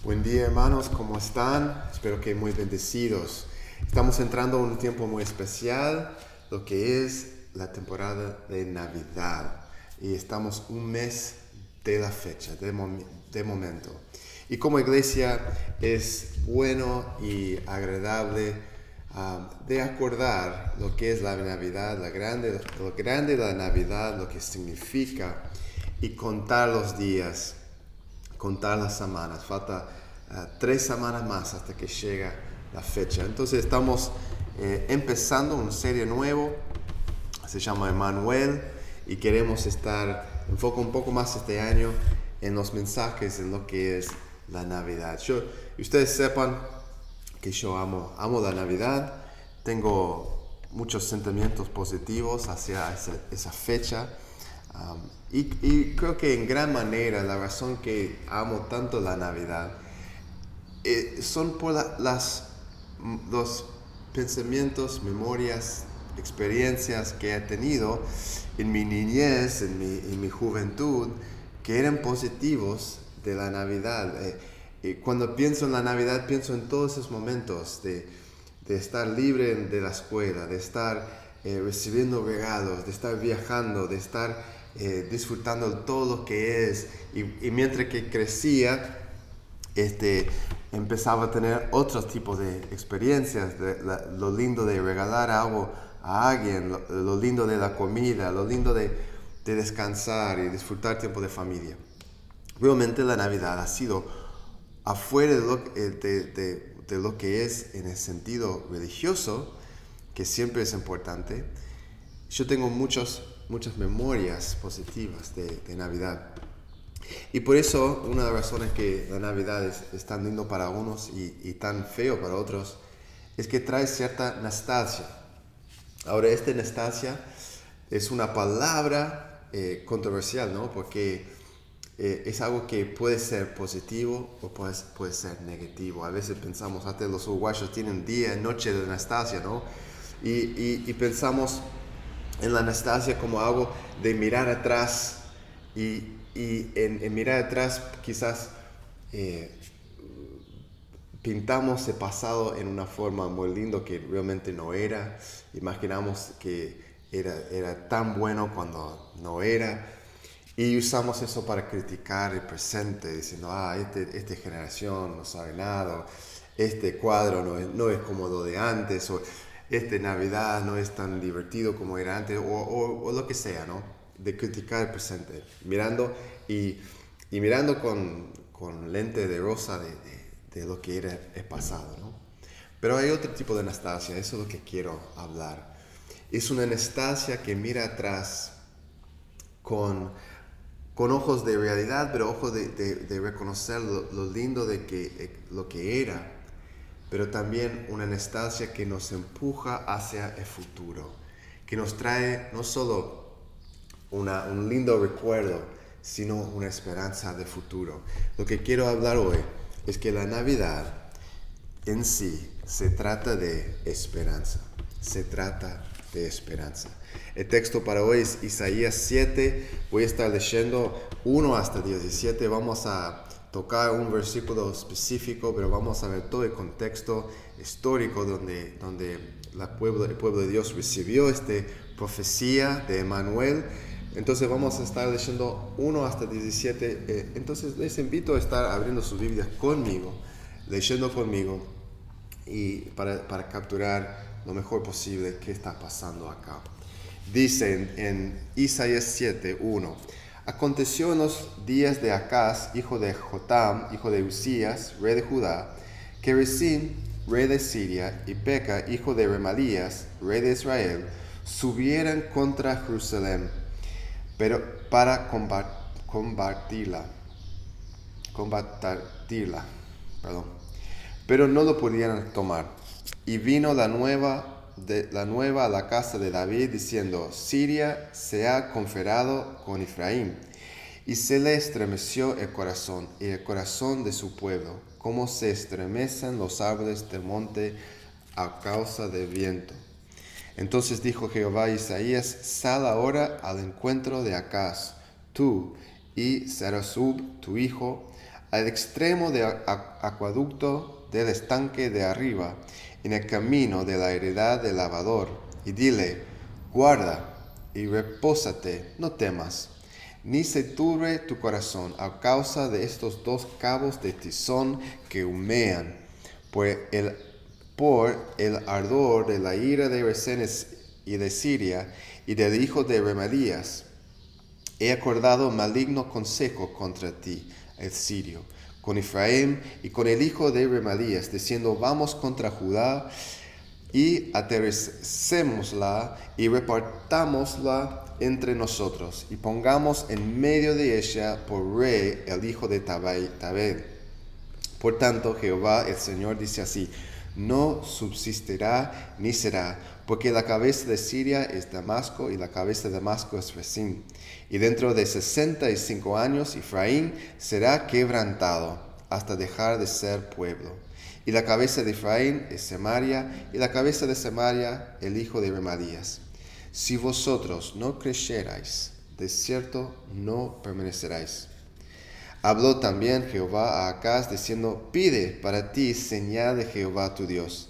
Buen día, hermanos, ¿cómo están? Espero que muy bendecidos. Estamos entrando en un tiempo muy especial, lo que es la temporada de Navidad. Y estamos un mes de la fecha, de momento. Y como iglesia es bueno y agradable de acordar lo que es la Navidad, lo grande de la Navidad, lo que significa, y contar los días, contar las semanas. Falta 3 semanas más hasta que llega la fecha. Entonces estamos empezando una serie nueva, se llama Emmanuel, y queremos enfocar un poco más este año en los mensajes, en lo que es la Navidad. Y ustedes sepan que yo amo la Navidad, tengo muchos sentimientos positivos hacia esa fecha. Y creo que en gran manera la razón que amo tanto la Navidad son por los pensamientos, memorias, experiencias que he tenido en mi niñez, en mi juventud, que eran positivos de la Navidad. Cuando pienso en la Navidad, pienso en todos esos momentos de estar libre de la escuela, de estar recibiendo regalos, de estar viajando, de estar disfrutando todo lo que es. Y mientras que crecía, empezaba a tener otros tipos de experiencias, lo lindo de regalar algo a alguien, lo lindo de la comida, lo lindo de descansar y disfrutar tiempo de familia. Realmente la Navidad ha sido afuera de lo que es en el sentido religioso, que siempre es importante. Yo tengo muchas memorias positivas de Navidad. Y por eso, una de las razones que la Navidad es tan lindo para unos y tan feo para otros, es que trae cierta nostalgia. Ahora, esta nostalgia es una palabra controversial, ¿no? Porque es algo que puede ser positivo o puede ser negativo. A veces pensamos, hasta los uruguayos tienen día y noche de nostalgia, ¿no? Y pensamos en la nostalgia como algo de mirar atrás y en mirar atrás quizás eh, pintamos el pasado en una forma muy linda que realmente no era. Imaginamos que era tan bueno cuando no era. Y usamos eso para criticar el presente, diciendo, esta generación no sabe nada, este cuadro no es como lo de antes, o este Navidad no es tan divertido como era antes, o lo que sea, ¿no? De criticar el presente, mirando y mirando con lente de rosa de lo que era el pasado, ¿no? Pero hay otro tipo de nostalgia, eso es lo que quiero hablar. Es una nostalgia que mira atrás con, con ojos de realidad, pero ojos de reconocer lo lindo lo que era, pero también una nostalgia que nos empuja hacia el futuro, que nos trae no solo un lindo recuerdo, sino una esperanza de futuro. Lo que quiero hablar hoy es que la Navidad en sí se trata de esperanza. Se trata de esperanza. El texto para hoy es Isaías 7. Voy a estar leyendo 1 hasta 17. Vamos a tocar un versículo específico, pero vamos a ver todo el contexto histórico donde el pueblo de Dios recibió esta profecía de Emmanuel. Entonces vamos a estar leyendo 1 hasta 17. Entonces les invito a estar abriendo sus Biblias conmigo, leyendo conmigo, y para capturar lo mejor posible qué está pasando acá. Dice en Isaías 7:1: Aconteció en los días de Acaz, hijo de Jotam, hijo de Usías, rey de Judá, que Resín, rey de Siria, y Peca, hijo de Remalías, rey de Israel, subieran contra Jerusalén, pero para combatirla, perdón, pero no lo podían tomar. Y vino la nueva a la casa de David, diciendo: Siria se ha confederado con Efraín. Y se le estremeció el corazón, y el corazón de su pueblo, como se estremecen los árboles del monte a causa del viento. Entonces dijo Jehová a Isaías: Sal ahora al encuentro de Acaz, tú y Sarasub, tu hijo, al extremo del acueducto del estanque de arriba, en el camino de la heredad del lavador, y dile: guarda y repósate, no temas, ni se turbe tu corazón a causa de estos dos cabos de tizón que humean, por el ardor de la ira de Resenes y de Siria y del hijo de Remalías. He acordado maligno consejo contra ti, el sirio, con Efraín y con el hijo de Remalías, diciendo: vamos contra Judá y aterricémosla y repartámosla entre nosotros, y pongamos en medio de ella por rey el hijo de Tabel. Por tanto, Jehová el Señor dice así: no subsistirá ni será, porque la cabeza de Siria es Damasco y la cabeza de Damasco es Resín. Y dentro de 65 años Efraín será quebrantado hasta dejar de ser pueblo. Y la cabeza de Efraín es Samaria, y la cabeza de Samaria el hijo de Remalías. Si vosotros no crecierais, de cierto no permaneceráis. Habló también Jehová a Acaz, diciendo: pide para ti señal de Jehová tu Dios,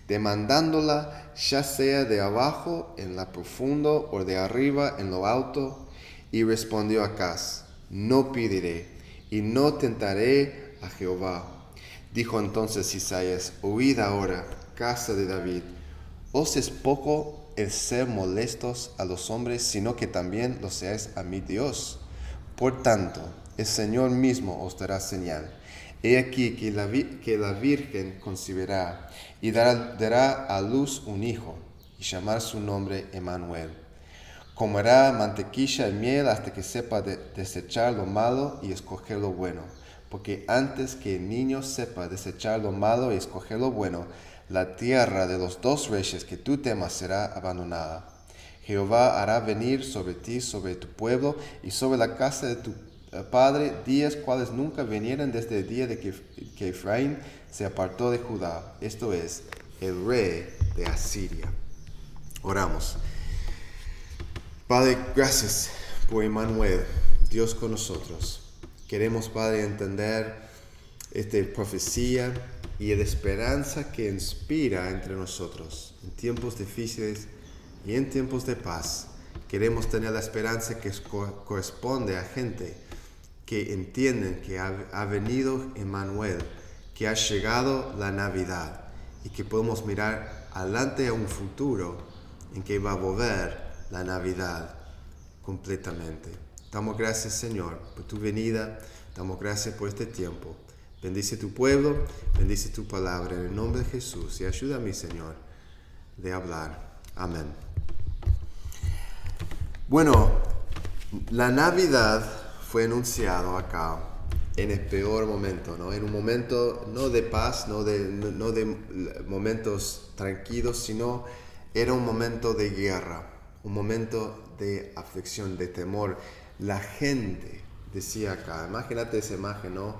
demandándola ya sea de abajo en lo profundo o de arriba en lo alto. Y respondió Acaz: no pediré, y no tentaré a Jehová. Dijo entonces Isaías: oíd ahora, casa de David, ¿os es poco el ser molestos a los hombres, sino que también lo seáis a mi Dios? Por tanto, el Señor mismo os dará señal. He aquí que la Virgen concebirá y dará a luz un hijo, y llamar su nombre Emmanuel. Comerá mantequilla y miel hasta que sepa desechar lo malo y escoger lo bueno. Porque antes que el niño sepa desechar lo malo y escoger lo bueno, la tierra de los dos reyes que tú temas será abandonada. Jehová hará venir sobre ti, sobre tu pueblo y sobre la casa de tu padre, días cuales nunca vinieron desde el día de que Efraín se apartó de Judá, esto es, el rey de Asiria. Oramos. Padre, gracias por Emmanuel, Dios con nosotros. Queremos, Padre, entender esta profecía y la esperanza que inspira entre nosotros en tiempos difíciles y en tiempos de paz. Queremos tener la esperanza que corresponde a gente que entienden que ha venido Emmanuel, que ha llegado la Navidad y que podemos mirar adelante a un futuro en que va a volver la Navidad completamente. Damos gracias, Señor, por tu venida. Damos gracias por este tiempo. Bendice tu pueblo, bendice tu palabra en el nombre de Jesús y ayúdame, Señor, de hablar. Amén. Bueno, la Navidad fue anunciado acá en el peor momento, ¿no? En un momento no de paz, no de momentos tranquilos, sino era un momento de guerra, un momento de aflicción, de temor. La gente decía acá, imagínate esa imagen, ¿no?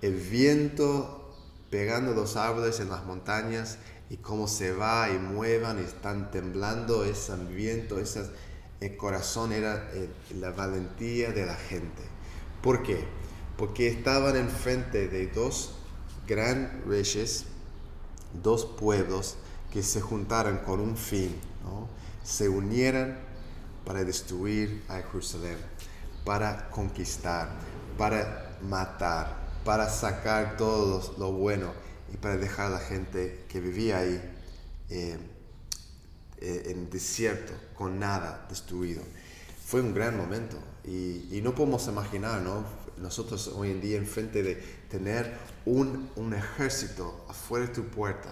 El viento pegando los árboles en las montañas y cómo se va y muevan y están temblando ese viento, el corazón era la valentía de la gente. ¿Por qué? Porque estaban enfrente de dos gran reyes, dos pueblos que se juntaron con un fin, ¿no? Se unieran para destruir a Jerusalén, para conquistar, para matar, para sacar todo lo bueno y para dejar a la gente que vivía ahí en desierto, con nada, destruido. Fue un gran momento y no podemos imaginar, ¿no? Nosotros hoy en día enfrente de tener un ejército afuera de tu puerta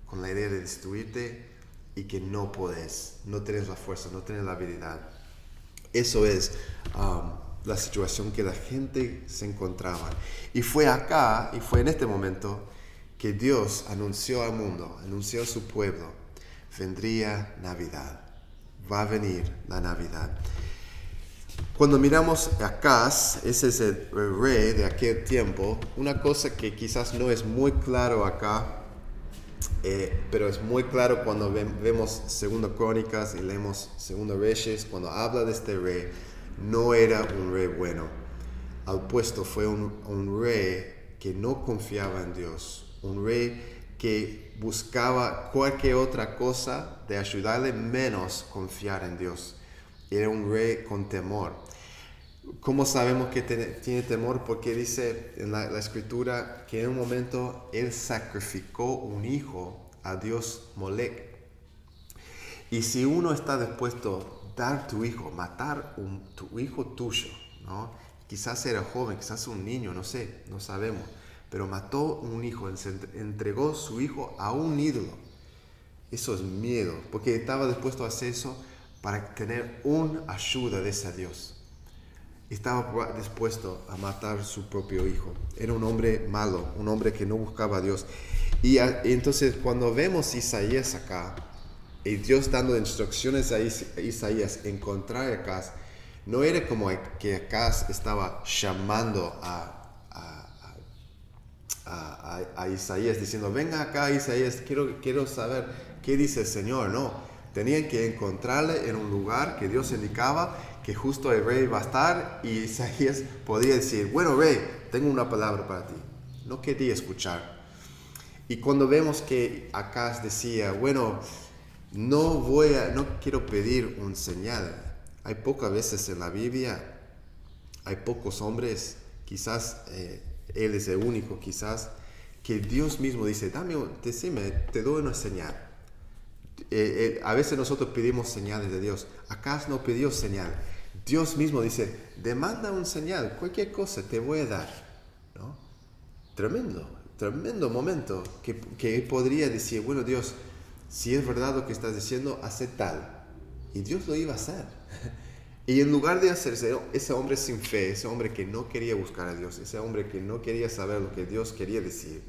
con la idea de destruirte y que no podés, no tienes la fuerza, no tienes la habilidad. Eso es la situación que la gente se encontraba. Y fue acá, y fue en este momento que Dios anunció al mundo, anunció a su pueblo: vendría Navidad, va a venir la Navidad. Cuando miramos a Acaz, ese es el rey de aquel tiempo, una cosa que quizás no es muy claro acá, pero es muy claro cuando vemos Segunda Crónicas y leemos Segunda Reyes, cuando habla de este rey, no era un rey bueno. Al puesto fue un rey que no confiaba en Dios, un rey que buscaba cualquier otra cosa de ayudarle menos confiar en Dios. Era un rey con temor. ¿Cómo sabemos que tiene temor? Porque dice en la escritura que en un momento él sacrificó un hijo a Dios Molec. Y si uno está dispuesto a dar tu hijo, matar tu hijo tuyo, ¿no? Quizás era joven, quizás un niño, no sé, no sabemos, pero mató un hijo, entregó su hijo a un ídolo. Eso es miedo, porque estaba dispuesto a hacer eso para tener una ayuda de ese Dios. Estaba dispuesto a matar su propio hijo. Era un hombre malo, un hombre que no buscaba a Dios. Y entonces cuando vemos Isaías acá, y Dios dando instrucciones a Isaías encontrar a Acaz, no era como que Acaz estaba llamando a Isaías diciendo, venga acá Isaías, quiero saber qué dice el Señor. No, tenían que encontrarle en un lugar que Dios indicaba que justo el rey va a estar, y Isaías podía decir, bueno rey, tengo una palabra para ti. No quería escuchar. Y cuando vemos que Acaz decía, bueno, no quiero pedir un señal. Hay pocas veces en la Biblia, hay pocos hombres, quizás él es el único, quizás, que Dios mismo dice, decime, te doy una señal. A veces nosotros pedimos señales de Dios. Acaz no pidió señal. Dios mismo dice, demanda un señal, cualquier cosa te voy a dar, ¿no? Tremendo momento que él podría decir, bueno Dios, si es verdad lo que estás diciendo, hace tal. Y Dios lo iba a hacer. Y en lugar de hacerse, ese hombre sin fe, ese hombre que no quería buscar a Dios, ese hombre que no quería saber lo que Dios quería decir,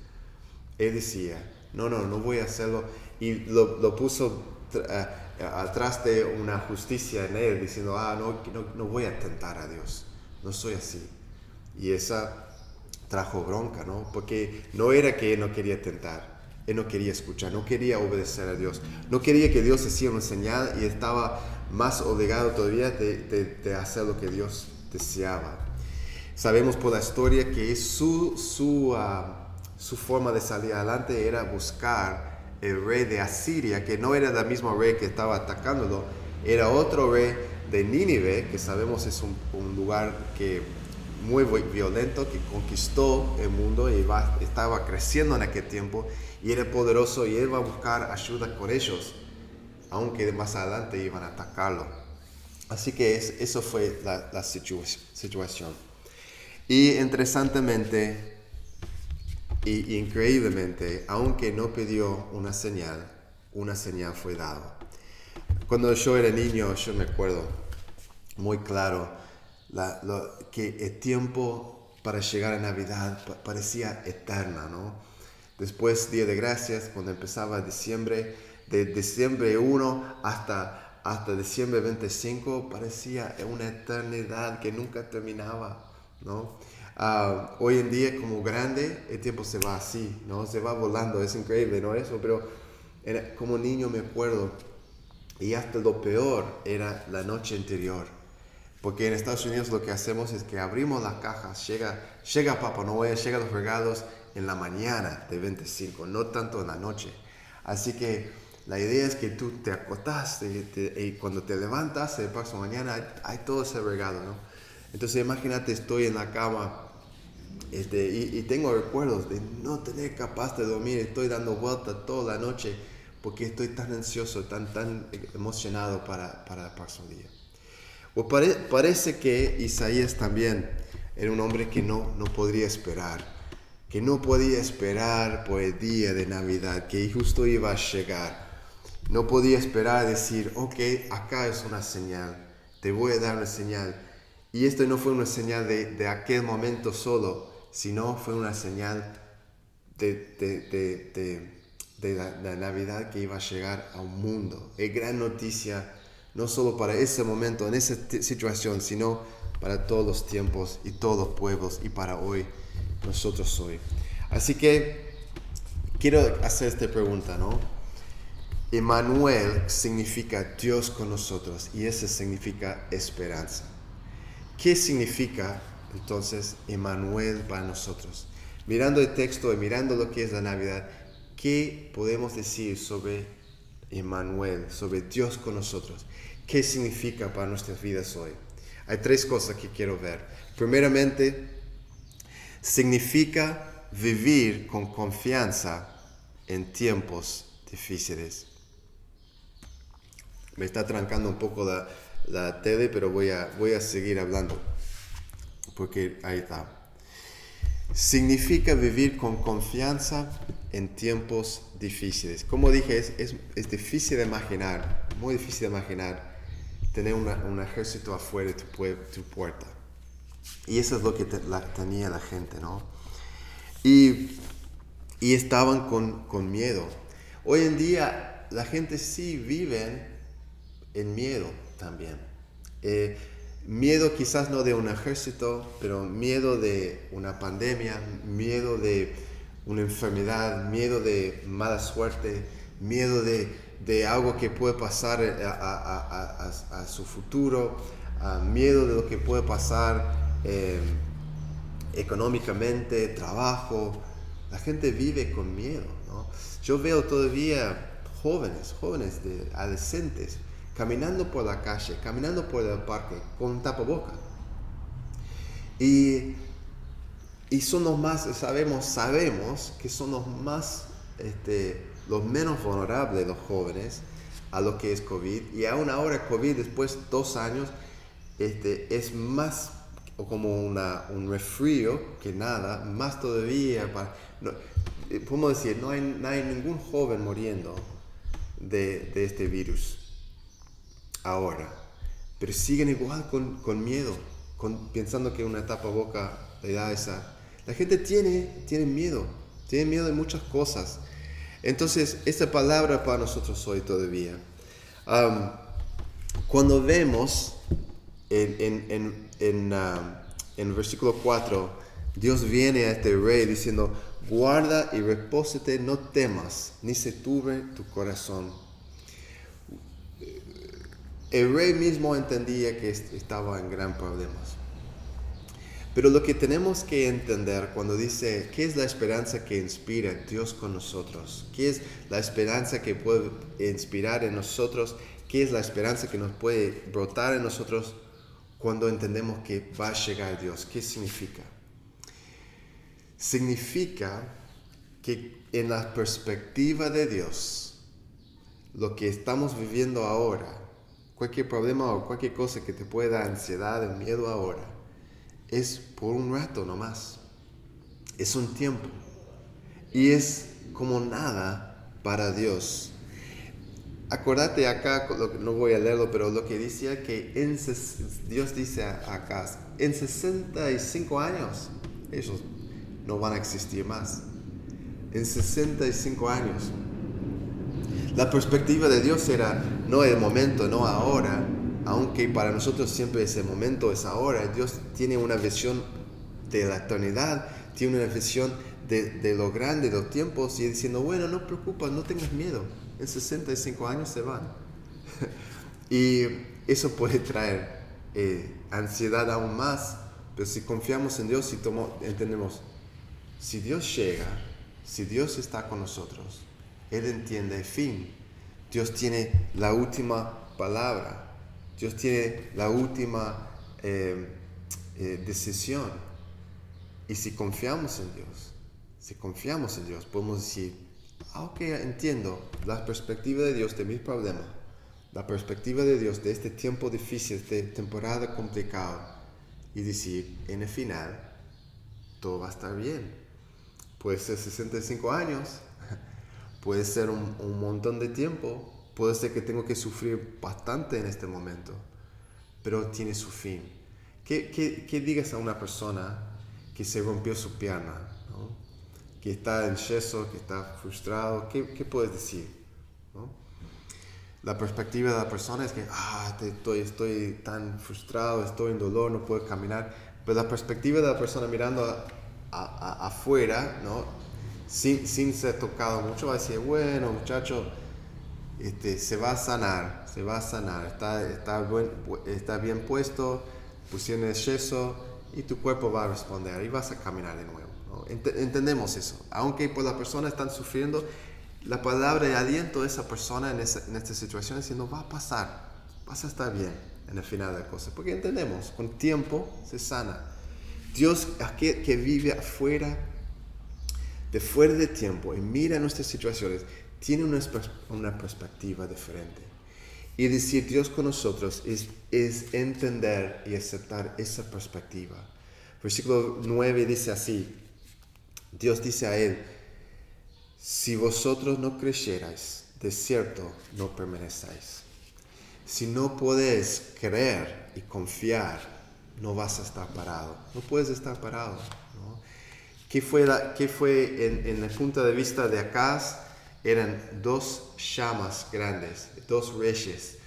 él decía, no voy a hacerlo. Y lo puso atrás de una justicia en él, diciendo, no voy a tentar a Dios, no soy así. Y esa trajo bronca, ¿no? Porque no era que él no quería tentar, él no quería escuchar, no quería obedecer a Dios, no quería que Dios hiciera una señal, y estaba más obligado todavía de hacer lo que Dios deseaba. Sabemos por la historia que su forma de salir adelante era buscar el rey de Asiria, que no era el mismo rey que estaba atacándolo, era otro rey de Nínive, que sabemos es un lugar muy violento, que conquistó el mundo y estaba creciendo en aquel tiempo, y era poderoso, y él va a buscar ayuda con ellos, aunque más adelante iban a atacarlo. Así que eso fue la situación. Y interesantemente y increíblemente, aunque no pidió una señal fue dada. Cuando yo era niño, yo me acuerdo muy claro que el tiempo para llegar a Navidad parecía eterna, ¿no? Después Día de Gracias, cuando empezaba diciembre, de diciembre 1 hasta diciembre 25, parecía una eternidad que nunca terminaba, ¿no? Hoy en día, como grande, el tiempo se va así, ¿no? Se va volando, es increíble, ¿no? Eso, pero como niño me acuerdo, y hasta lo peor era la noche anterior. Porque en Estados Unidos lo que hacemos es que abrimos las cajas, llega Papá Noel, llegan los regalos en la mañana de 25, no tanto en la noche. Así que la idea es que tú te acostás y cuando te levantas el próximo mañana hay todo ese regalo, ¿no? Entonces imagínate, estoy en la cama y tengo recuerdos de no tener capaz de dormir, estoy dando vueltas toda la noche porque estoy tan ansioso, tan emocionado para el próximo día. Pues parece que Isaías también era un hombre que no podría esperar, que no podía esperar por el día de Navidad, que justo iba a llegar. No podía esperar decir, ok, acá es una señal, te voy a dar una señal. Y esto no fue una señal de aquel momento solo, sino fue una señal de la Navidad que iba a llegar a un mundo. Es gran noticia, no solo para ese momento, en esa situación, sino para todos los tiempos y todos los pueblos, y para hoy, nosotros hoy. Así que quiero hacer esta pregunta, ¿no? Emmanuel significa Dios con nosotros, y eso significa esperanza. ¿Qué significa entonces Emmanuel para nosotros? mirando el texto y mirando lo que es la Navidad, ¿qué podemos decir sobre Emmanuel, sobre Dios con nosotros? ¿Qué significa para nuestras vidas hoy? Hay 3 cosas que quiero ver. Primeramente, significa vivir con confianza en tiempos difíciles. Me está trancando un poco la tele, pero voy a seguir hablando, porque ahí está. Significa vivir con confianza en tiempos difíciles. Como dije, es difícil de imaginar, muy difícil de imaginar tener un ejército afuera de tu puerta. Y eso es lo que tenía la gente, ¿no? Y estaban con miedo. Hoy en día la gente sí vive en miedo también. Miedo quizás no de un ejército, pero miedo de una pandemia, miedo de una enfermedad, miedo de mala suerte, miedo de algo que puede pasar a su futuro, miedo de lo que puede pasar económicamente, trabajo. La gente vive con miedo, ¿no? Yo veo todavía jóvenes, adolescentes, caminando por la calle, caminando por el parque con tapabocas. Y son los más, sabemos que son los más, los menos vulnerables, los jóvenes, a lo que es COVID. Y aún ahora COVID, después de 2 años, es más o como un resfrío que nada, más todavía. Podemos decir, no hay ningún joven muriendo de este virus ahora, pero siguen igual con miedo, pensando que una tapaboca le da esa. La gente tiene miedo de muchas cosas. Entonces, esta palabra para nosotros hoy todavía. Cuando vemos en el versículo 4, Dios viene a este rey diciendo: guarda y repósate, no temas, ni se turbe tu corazón. El rey mismo entendía que estaba en gran problemas. Pero lo que tenemos que entender cuando dice, ¿qué es la esperanza que inspira Dios con nosotros? ¿Qué es la esperanza que puede inspirar en nosotros? ¿Qué es la esperanza que nos puede brotar en nosotros cuando entendemos que va a llegar Dios? ¿Qué significa? Significa que en la perspectiva de Dios, lo que estamos viviendo ahora, cualquier problema o cualquier cosa que te pueda dar ansiedad o miedo ahora, es por un rato nomás. Es un tiempo. Y es como nada para Dios. Acordate acá, no voy a leerlo, pero lo que dice que Dios dice acá, en 65 años, ellos no van a existir más. En 65 años. La perspectiva de Dios era no el momento, no ahora, aunque para nosotros siempre ese momento es ahora. Dios tiene una visión de la eternidad, tiene una visión de lo grande, de los tiempos, y diciendo, bueno, no te preocupes, no tengas miedo, en 65 años se van. Y eso puede traer ansiedad aún más, pero si confiamos en Dios y entendemos, si Dios llega, si Dios está con nosotros, Él entiende el fin. Dios tiene la última palabra. Dios tiene la última decisión. Y si confiamos en Dios, podemos decir, ok, entiendo la perspectiva de Dios de mi problema, la perspectiva de Dios de este tiempo difícil, de temporada complicada, y decir, en el final, todo va a estar bien. Puede ser 65 años, puede ser un montón de tiempo, puede ser que tengo que sufrir bastante en este momento, pero tiene su fin. ¿Qué digas a una persona que se rompió su pierna, ¿no? Que está en yeso, que está frustrado? ¿Qué puedes decir, ¿no? La perspectiva de la persona es que estoy tan frustrado, estoy en dolor, no puedo caminar. Pero la perspectiva de la persona mirando afuera, ¿no? Sin ser tocado mucho, va a decir, bueno, muchacho, se va a sanar, está bien puesto, pusieron el yeso y tu cuerpo va a responder y vas a caminar de nuevo, ¿no? Entendemos eso. Aunque pues, la persona está sufriendo, la palabra de aliento de esa persona en esta situación diciendo, va a pasar, vas a estar bien en el final de la cosa. Porque entendemos, con tiempo se sana. Dios, aquel que vive fuera de tiempo y mira nuestras situaciones, tiene una perspectiva diferente. Y decir Dios con nosotros es entender y aceptar esa perspectiva. Versículo 9 dice así, Dios dice a él, si vosotros no creyerais, de cierto no permanecéis. Si no podés creer y confiar, no vas a estar parado. No puedes estar parado, ¿no? ¿Qué fue en el punto de vista de Acaz? Eran dos llamas grandes, dos reyes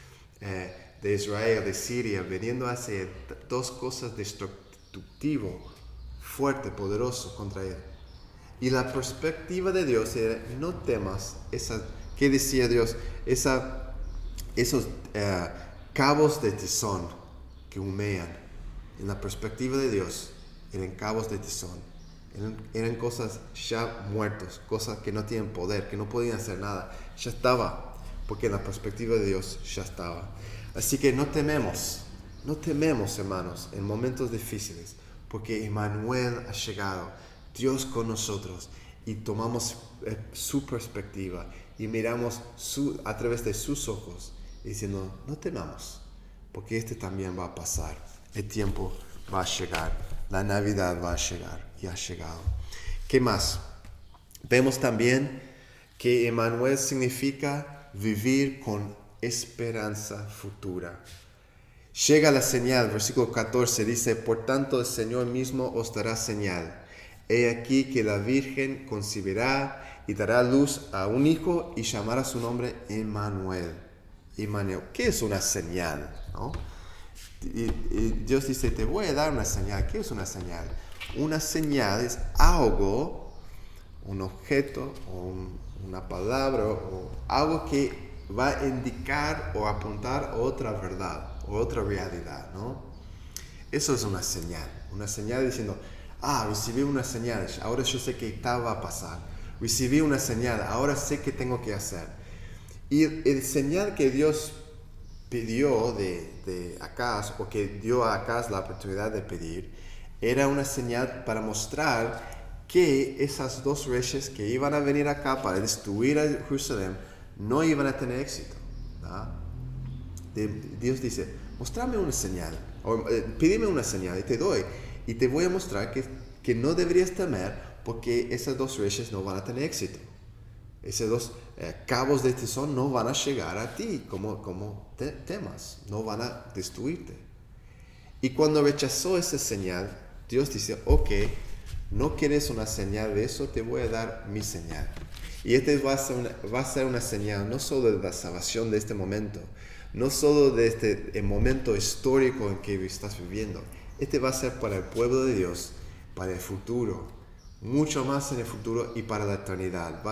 de Israel, de Siria, veniendo a hacer dos cosas destructivas, fuerte, poderoso contra él. Y la perspectiva de Dios era, no temas, ¿qué decía Dios? Esos cabos de tizón que humean, en la perspectiva de Dios, eran cabos de tizón. Eran cosas ya muertas, cosas que no tienen poder, que no podían hacer nada. Ya estaba, porque en la perspectiva de Dios ya estaba. Así que no tememos, hermanos, en momentos difíciles, porque Emmanuel ha llegado, Dios con nosotros, y tomamos su perspectiva y miramos a través de sus ojos, diciendo, no temamos, porque este también va a pasar, el tiempo va a llegar, la Navidad va a llegar y ha llegado. ¿Qué más? Vemos también que Emmanuel significa vivir con esperanza futura. Llega la señal, versículo 14 dice, por tanto el Señor mismo os dará señal. He aquí que la Virgen concebirá y dará luz a un hijo y llamará su nombre Emmanuel. Emmanuel, ¿qué es una señal? ¿No? Y Dios dice, te voy a dar una señal. ¿Qué es una señal? Una señal es algo, un objeto o una palabra o algo que va a indicar o apuntar a otra verdad o otra realidad, ¿no? Eso es una señal diciendo, recibí una señal, ahora yo sé que tal va a pasar. Recibí una señal, ahora sé qué tengo que hacer. Y el señal que Dios pidió de Acaz, o que dio a Acaz la oportunidad de pedir, era una señal para mostrar que esas dos reyes que iban a venir acá para destruir a Jerusalén no iban a tener éxito, ¿no? Dios dice, mostrame una señal, o pídeme una señal y te doy, y te voy a mostrar que no deberías temer porque esas dos reyes no van a tener éxito. Esos dos cabos de tizón no van a llegar a ti como temas, no van a destruirte. Y cuando rechazó esa señal, Dios dice, ok, no quieres una señal de eso, te voy a dar mi señal. Y este va a ser una señal no solo de la salvación de este momento, no solo de este momento histórico en que estás viviendo. Este va a ser para el pueblo de Dios, para el futuro, mucho más en el futuro y para la eternidad.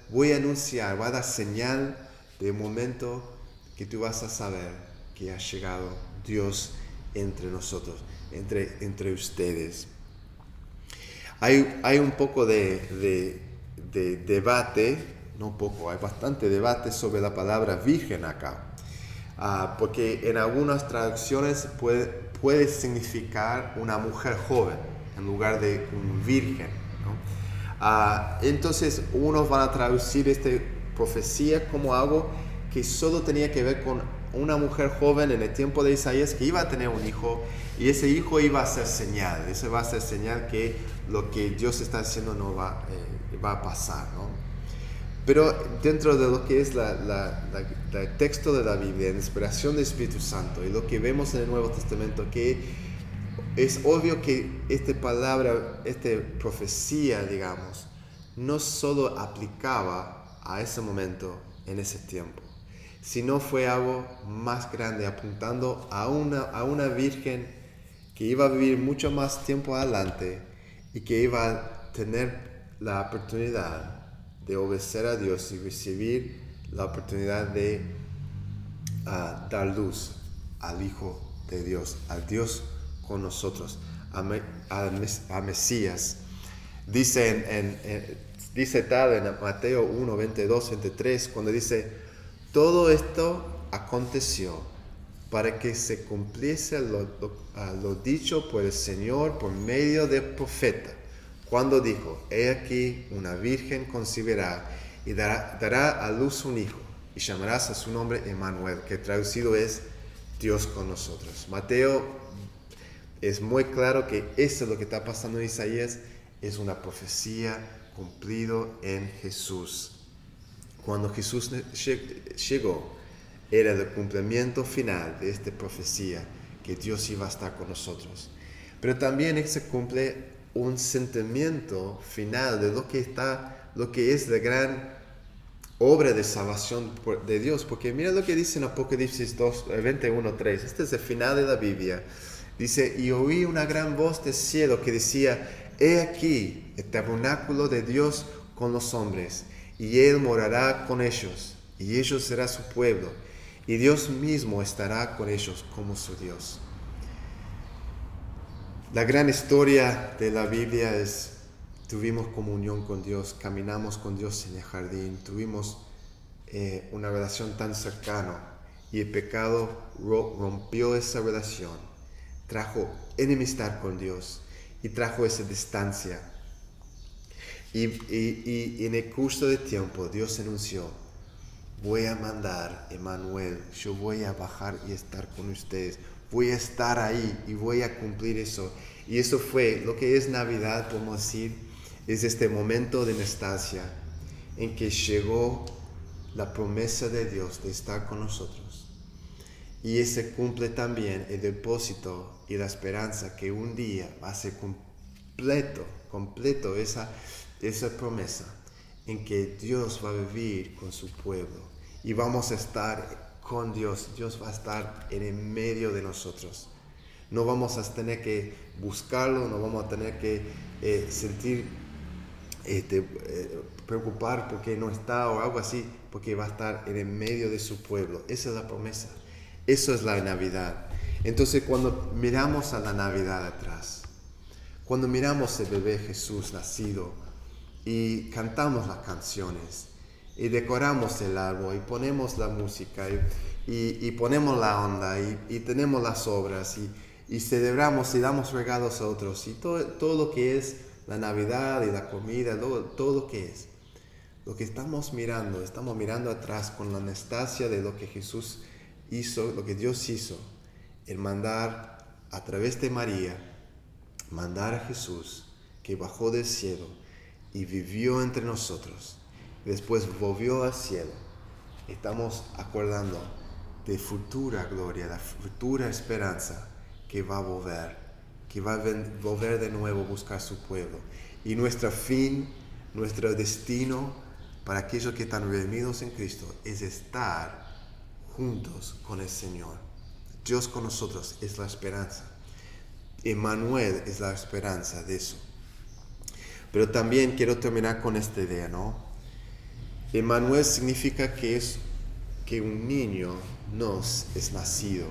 Voy a anunciar, va a dar señal de un momento que tú vas a saber que ha llegado Dios entre nosotros, entre ustedes. Hay un poco de debate, no un poco, hay bastante debate sobre la palabra virgen acá. Porque en algunas traducciones puede significar una mujer joven en lugar de un virgen, ¿no? Entonces unos van a traducir esta profecía como algo que solo tenía que ver con una mujer joven en el tiempo de Isaías que iba a tener un hijo y ese hijo iba a ser señal. Ese va a ser señal que lo que Dios está haciendo no va a pasar, ¿no? Pero dentro de lo que es el texto de la Biblia, la inspiración del Espíritu Santo y lo que vemos en el Nuevo Testamento, que es obvio que esta palabra, esta profecía, digamos, no solo aplicaba a ese momento, en ese tiempo, sino fue algo más grande, apuntando a una virgen que iba a vivir mucho más tiempo adelante y que iba a tener la oportunidad de obedecer a Dios y recibir la oportunidad de dar luz al Hijo de Dios, al Dios con nosotros, a Mesías. Dice tal en Mateo 1, 22, 23, cuando dice, todo esto aconteció para que se cumpliese lo dicho por el Señor por medio del profeta, cuando dijo, he aquí una virgen concebirá y dará a luz un hijo, y llamarás a su nombre Emmanuel, que traducido es Dios con nosotros. Mateo es muy claro que esto es lo que está pasando en Isaías, es una profecía cumplido en Jesús. Cuando Jesús llegó, era el cumplimiento final de esta profecía, que Dios iba a estar con nosotros. Pero también se cumple un sentimiento final de lo que es la gran obra de salvación de Dios. Porque mira lo que dice en Apocalipsis 21:3. Este es el final de la Biblia. Dice, y oí una gran voz del cielo que decía, he aquí el tabernáculo de Dios con los hombres, y Él morará con ellos, y ellos será su pueblo, y Dios mismo estará con ellos como su Dios. La gran historia de la Biblia es, tuvimos comunión con Dios, caminamos con Dios en el jardín, tuvimos una relación tan cercana, y el pecado rompió esa relación, trajo enemistad con Dios y trajo esa distancia. Y en el curso del tiempo Dios anunció, voy a mandar Emmanuel, yo voy a bajar y estar con ustedes, voy a estar ahí y voy a cumplir eso. Y eso fue lo que es Navidad, podemos decir, es este momento de nostalgia en que llegó la promesa de Dios de estar con nosotros. Y ese cumple también el depósito y la esperanza que un día va a ser completo esa promesa en que Dios va a vivir con su pueblo y vamos a estar con Dios. Dios va a estar en el medio de nosotros. No vamos a tener que buscarlo, no vamos a tener que preocupar porque no está o algo así, porque va a estar en el medio de su pueblo. Esa es la promesa. Eso es la Navidad. Entonces, cuando miramos a la Navidad atrás, cuando miramos el bebé Jesús nacido y cantamos las canciones y decoramos el árbol y ponemos la música y ponemos la onda y tenemos las obras y celebramos y damos regalos a otros y todo lo que es la Navidad y la comida, todo lo que es. Lo que estamos mirando atrás con la nostalgia de lo que Jesús hizo, lo que Dios hizo, el mandar a través de María, mandar a Jesús que bajó del cielo y vivió entre nosotros, después volvió al cielo. Estamos acordando de futura gloria, la futura esperanza que va a volver, que va a volver de nuevo a buscar su pueblo. Y nuestro fin, nuestro destino para aquellos que están redimidos en Cristo es estar juntos con el Señor. Dios con nosotros es la esperanza. Emmanuel es la esperanza de eso. Pero también quiero terminar con esta idea, ¿no? Emmanuel significa que un niño nos es nacido.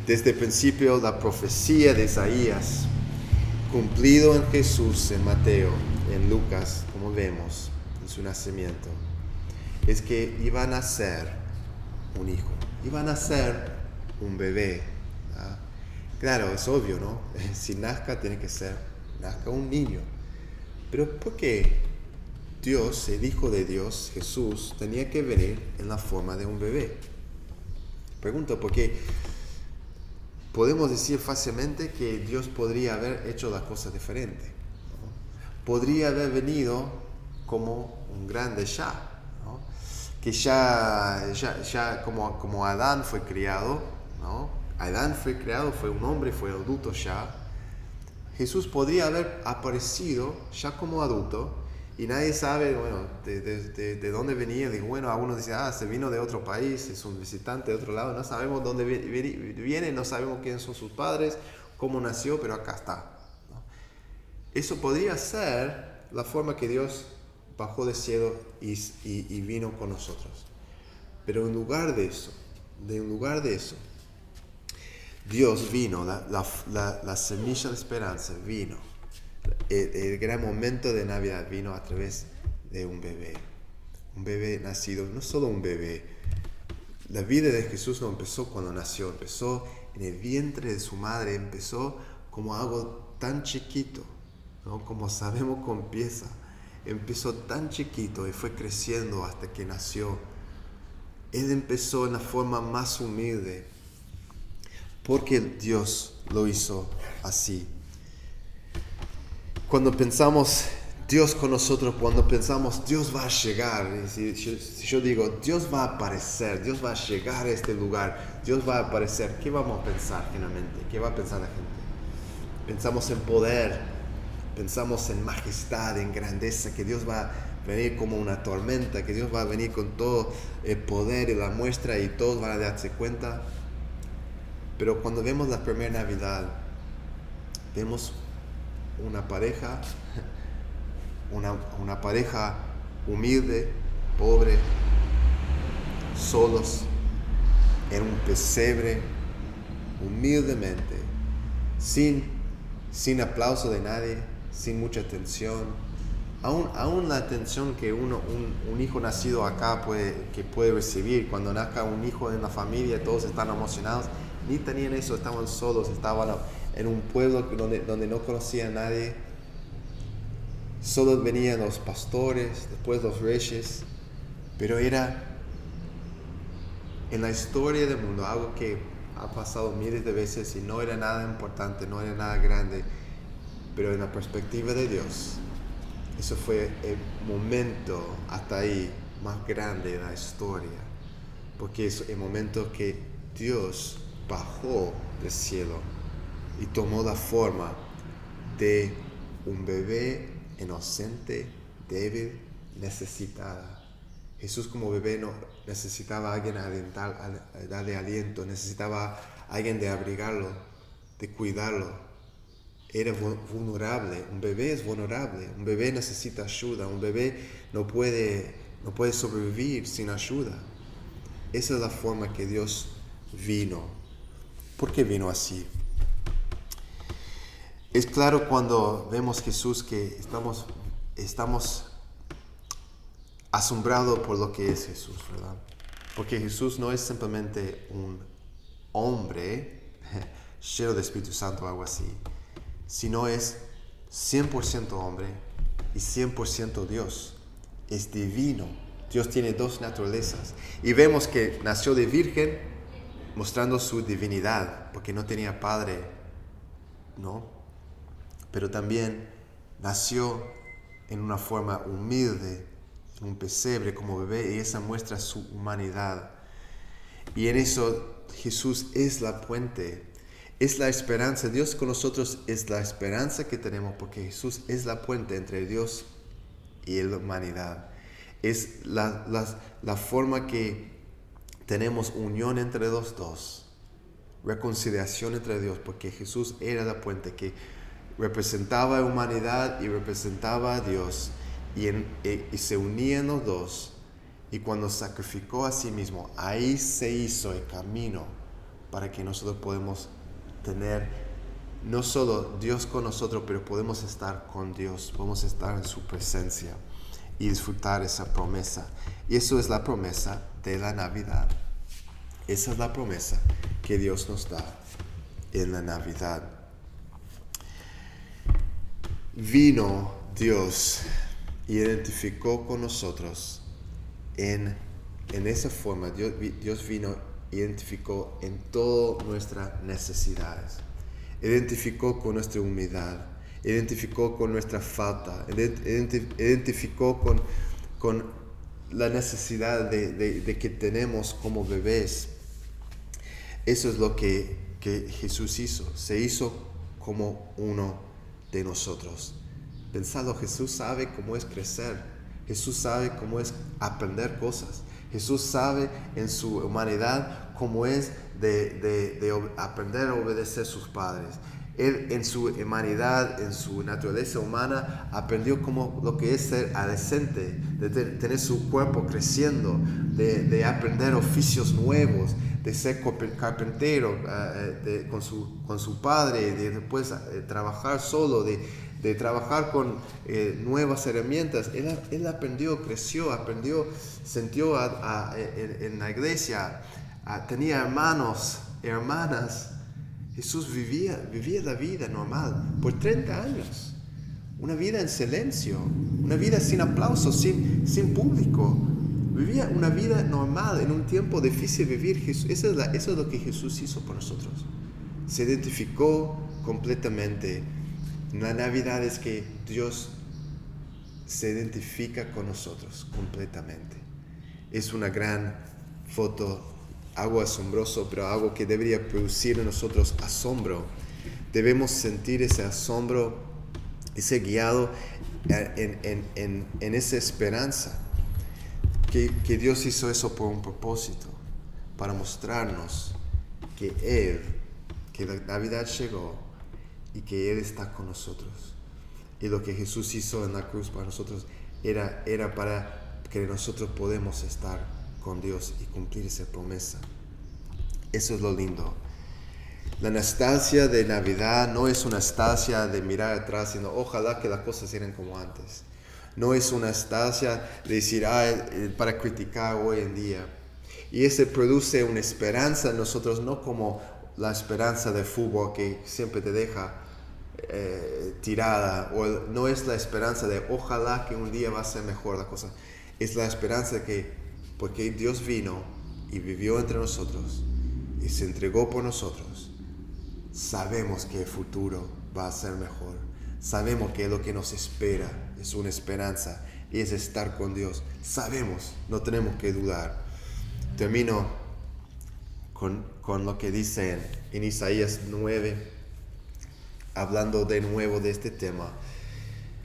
Desde el principio, la profecía de Isaías, cumplido en Jesús, en Mateo, en Lucas, como vemos en su nacimiento, es que iba a nacer un hijo, iba a nacer un bebé. ¿Ah? Claro, es obvio, ¿no? Si nazca, tiene que nazca un niño. Pero ¿por qué Dios, el Hijo de Dios, Jesús, tenía que venir en la forma de un bebé? Pregunto, porque podemos decir fácilmente que Dios podría haber hecho la cosa diferente, ¿no? Podría haber venido como un grande ya, ¿no? Que ya como Adán fue criado, ¿no? Adán fue criado, fue un hombre, fue adulto ya. Jesús podría haber aparecido ya como adulto y nadie sabe, bueno, de dónde venía. Digo, bueno, algunos dicen, se vino de otro país, es un visitante de otro lado, no sabemos dónde viene, no sabemos quiénes son sus padres, cómo nació, pero acá está, ¿no? Eso podría ser la forma que Dios bajó del cielo y vino con nosotros. Pero en lugar de eso, Dios vino, la semilla de esperanza vino. el gran momento de Navidad vino a través de un bebé. Un bebé nacido, no solo un bebé. La vida de Jesús no empezó cuando nació, empezó en el vientre de su madre, empezó como algo tan chiquito, ¿no? Como sabemos cómo empieza. Empezó tan chiquito y fue creciendo hasta que nació. Él empezó en la forma más humilde, porque Dios lo hizo así. Cuando pensamos Dios con nosotros, cuando pensamos Dios va a llegar, si yo digo Dios va a aparecer, Dios va a llegar a este lugar, Dios va a aparecer, ¿qué vamos a pensar finalmente? ¿Qué va a pensar la gente? Pensamos en poder, pensamos en majestad, en grandeza, que Dios va a venir como una tormenta, que Dios va a venir con todo el poder y la muestra y todos van a darse cuenta. Pero cuando vemos la primera Navidad, vemos una pareja humilde, pobre, solos, en un pesebre, humildemente, sin aplauso de nadie, sin mucha atención. Aún la atención que un hijo nacido acá puede recibir. Cuando nazca un hijo en la familia, todos están emocionados. Ni tenían eso, estaban solos, estaban en un pueblo donde no conocía a nadie. Solo venían los pastores, después los reyes, pero era en la historia del mundo algo que ha pasado miles de veces y no era nada importante, no era nada grande, pero en la perspectiva de Dios, eso fue el momento hasta ahí más grande de la historia, porque es el momento que Dios bajó del cielo y tomó la forma de un bebé inocente, débil, necesitada. Jesús como bebé no necesitaba a alguien a darle aliento, necesitaba a alguien de abrigarlo, de cuidarlo. Era vulnerable, un bebé es vulnerable, un bebé necesita ayuda, un bebé no puede sobrevivir sin ayuda. Esa es la forma que Dios vino. ¿Por qué vino así? Es claro cuando vemos Jesús que estamos asombrados por lo que es Jesús, ¿verdad? Porque Jesús no es simplemente un hombre lleno de Espíritu Santo o algo así, sino es 100% hombre y 100% Dios. Es divino. Dios tiene dos naturalezas. Y vemos que nació de virgen mostrando su divinidad, porque no tenía padre, ¿no? Pero también nació en una forma humilde, en un pesebre como bebé, y esa muestra su humanidad. Y en eso Jesús es la puente, es la esperanza. Dios con nosotros es la esperanza que tenemos, porque Jesús es la puente entre Dios y la humanidad. Es la forma que tenemos unión entre los dos, reconciliación entre Dios, porque Jesús era la puente que representaba a la humanidad y representaba a Dios, y se unían los dos, y cuando sacrificó a sí mismo, ahí se hizo el camino para que nosotros podamos tener no solo Dios con nosotros, pero podemos estar con Dios, podemos estar en su presencia y disfrutar esa promesa. Y eso es la promesa de la Navidad. Esa es la promesa que Dios nos da en la Navidad. Vino Dios y identificó con nosotros en esa forma. Dios vino y identificó en todas nuestras necesidades. Identificó con nuestra humildad, identificó con nuestra falta, identificó con la necesidad de que tenemos como bebés. Eso es lo que Jesús hizo. Se hizo como uno de nosotros. Pensado, Jesús sabe cómo es crecer. Jesús sabe cómo es aprender cosas. Jesús sabe en su humanidad cómo es de aprender a obedecer a sus padres. Él en su humanidad, en su naturaleza humana, aprendió lo que es ser adolescente, de tener su cuerpo creciendo, de aprender oficios nuevos, de ser carpintero con su padre, de después trabajar solo, de de trabajar con nuevas herramientas. Él aprendió, creció, sintió en la iglesia, tenía hermanos, hermanas. Jesús vivía la vida normal por 30 años. Una vida en silencio, una vida sin aplausos, sin público. Vivía una vida normal en un tiempo difícil de vivir. Eso es lo que Jesús hizo por nosotros. Se identificó completamente. La Navidad es que Dios se identifica con nosotros completamente. Es una gran foto, algo asombroso, pero algo que debería producir en nosotros asombro. Debemos sentir ese asombro, ese guiado en esa esperanza. Que Dios hizo eso por un propósito, para mostrarnos que la Navidad llegó y que Él está con nosotros. Y lo que Jesús hizo en la cruz para nosotros era para que nosotros podamos estar con Dios y cumplir esa promesa. Eso es lo lindo. La nostalgia de Navidad no es una nostalgia de mirar atrás, sino ojalá que las cosas eran como antes. No es una nostalgia de decir, para criticar hoy en día. Y ese produce una esperanza en nosotros, no como la esperanza del fútbol que siempre te deja tirada, o no es la esperanza de ojalá que un día va a ser mejor la cosa. Es la esperanza de que porque Dios vino y vivió entre nosotros y se entregó por nosotros, sabemos que el futuro va a ser mejor. Sabemos que lo que nos espera es una esperanza y es estar con Dios. Sabemos, no tenemos que dudar. Termino con lo que dice en Isaías 9, hablando de nuevo de este tema.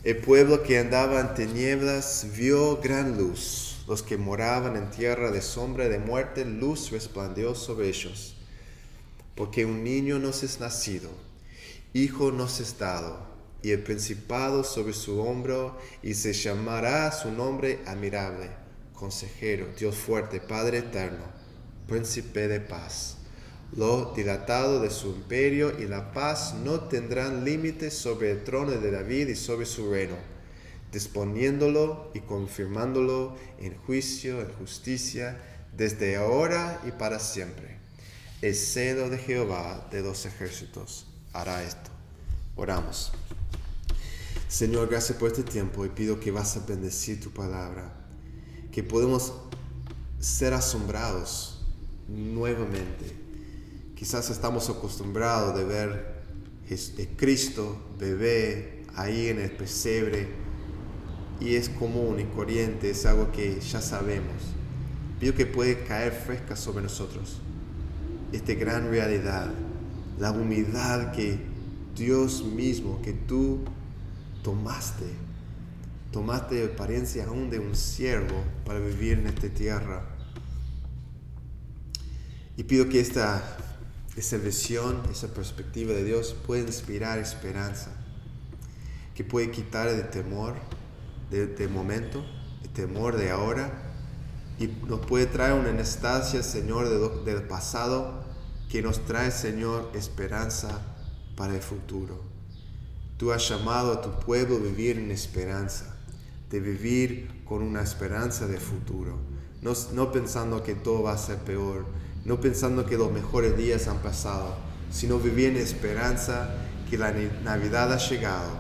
El pueblo que andaba en tinieblas vio gran luz. Los que moraban en tierra de sombra de muerte, luz resplandeció sobre ellos. Porque un niño nos es nacido, hijo nos es dado, y el principado sobre su hombro, y se llamará su nombre admirable, consejero, Dios fuerte, Padre eterno, príncipe de paz. Lo dilatado de su imperio y la paz no tendrán límites sobre el trono de David y sobre su reino, disponiéndolo y confirmándolo en juicio, en justicia, desde ahora y para siempre. El celo de Jehová de los ejércitos hará esto. Oramos. Señor, gracias por este tiempo y pido que vas a bendecir tu palabra, que podemos ser asombrados nuevamente. Quizás estamos acostumbrados de ver a Cristo bebé ahí en el pesebre y es común y corriente, es algo que ya sabemos. Pido que puede caer fresca sobre nosotros esta gran realidad, la humildad que Dios mismo, que tú tomaste apariencia aún de un siervo para vivir en esta tierra. Y pido que esa visión, esa perspectiva de Dios pueda inspirar esperanza, que puede quitar el temor de momento, el temor de ahora, y nos puede traer una nostalgia, Señor, del pasado, que nos trae, Señor, esperanza para el futuro. Tú has llamado a tu pueblo a vivir en esperanza, de vivir con una esperanza de futuro, no pensando que todo va a ser peor, no pensando que los mejores días han pasado, sino vivir en esperanza que la Navidad ha llegado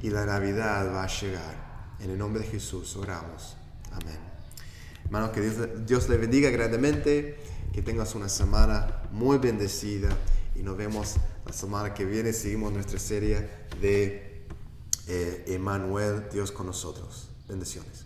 y la Navidad va a llegar. En el nombre de Jesús oramos. Amén. Hermanos, que Dios le bendiga grandemente, que tengas una semana muy bendecida y nos vemos la semana que viene. Seguimos nuestra serie de Emmanuel, Dios con nosotros. Bendiciones.